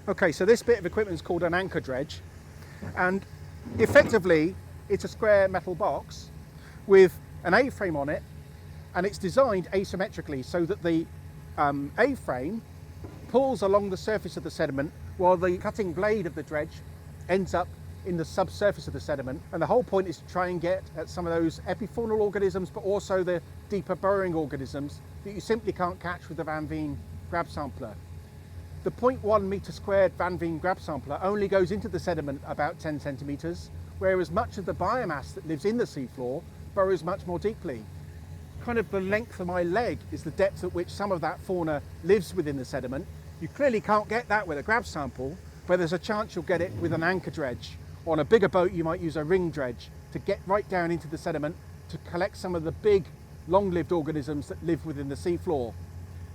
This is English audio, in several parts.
Okay, so this bit of equipment is called an anchor dredge, and effectively it's a square metal box with an A-frame on it, and it's designed asymmetrically so that the A-frame pulls along the surface of the sediment while the cutting blade of the dredge ends up in the subsurface of the sediment. And the whole point is to try and get at some of those epifaunal organisms, but also the deeper burrowing organisms that you simply can't catch with the Van Veen grab sampler. The 0.1 metre squared Van Veen grab sampler only goes into the sediment about 10 centimetres, whereas much of the biomass that lives in the seafloor burrows much more deeply. Kind of the length of my leg is the depth at which some of that fauna lives within the sediment. You clearly can't get that with a grab sample, but there's a chance you'll get it with an anchor dredge. On a bigger boat you might use a ring dredge to get right down into the sediment to collect some of the big long-lived organisms that live within the seafloor.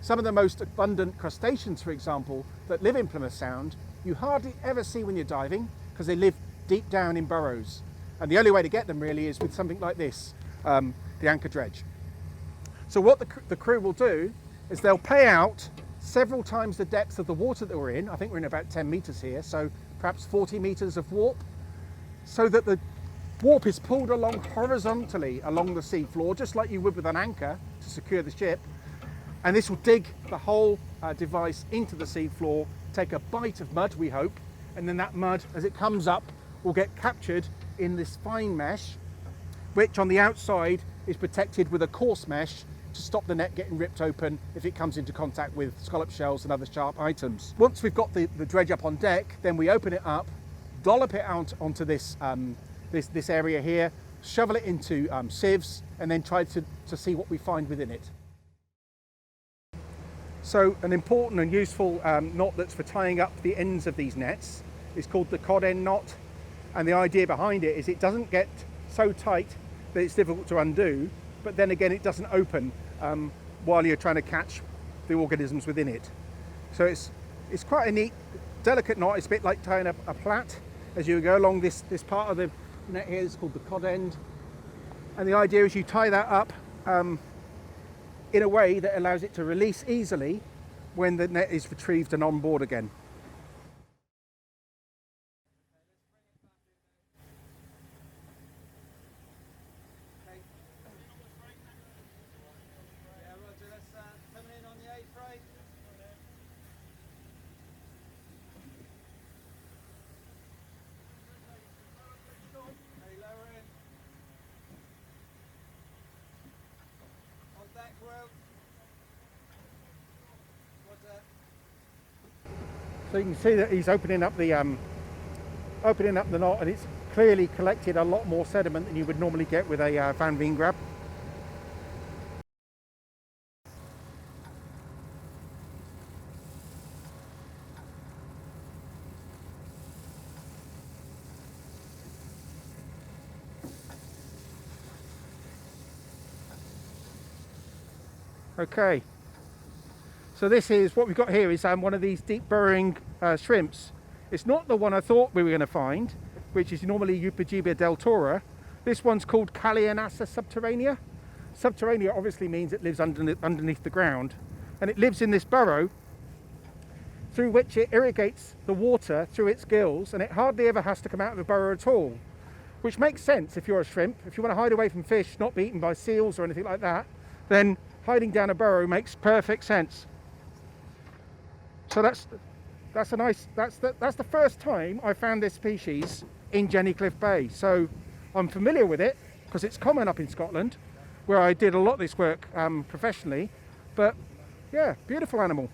Some of the most abundant crustaceans, for example, that live in Plymouth Sound, you hardly ever see when you're diving because they live deep down in burrows. And the only way to get them really is with something like this, the anchor dredge. So what the crew will do is they'll pay out several times the depth of the water that we're in. I think we're in about 10 metres here, so perhaps 40 metres of warp, so that the warp is pulled along horizontally along the seafloor, just like you would with an anchor to secure the ship. And this will dig the whole device into the seafloor, take a bite of mud, we hope, and then that mud, as it comes up, will get captured in this fine mesh, which on the outside is protected with a coarse mesh to stop the net getting ripped open if it comes into contact with scallop shells and other sharp items. Once we've got the dredge up on deck, then we open it up, dollop it out onto this this area here, shovel it into sieves, and then try to see what we find within it. So an important and useful knot that's for tying up the ends of these nets is called the cod end knot, and the idea behind it is it doesn't get so tight that it's difficult to undo, but then again it doesn't open while you're trying to catch the organisms within it. So it's quite a neat, delicate knot. It's a bit like tying a plait as you go along this part of the net here. It's called the cod end, and the idea is you tie that up in a way that allows it to release easily when the net is retrieved and on board again. So you can see that he's opening up the knot, and it's clearly collected a lot more sediment than you would normally get with a Van Veen grab. Okay, so this is what we've got here is one of these deep burrowing shrimps. It's not the one I thought we were going to find, which is normally Eupogibia deltora. This one's called Callianassa subterranea. Subterranea obviously means it lives underneath the ground, and it lives in this burrow through which it irrigates the water through its gills, and it hardly ever has to come out of the burrow at all, which makes sense if you're a shrimp. If you want to hide away from fish, not be eaten by seals or anything like that, then hiding down a burrow makes perfect sense. So that's the first time I found this species in Jennycliff Bay. So I'm familiar with it because it's common up in Scotland, where I did a lot of this work professionally. But yeah, beautiful animal.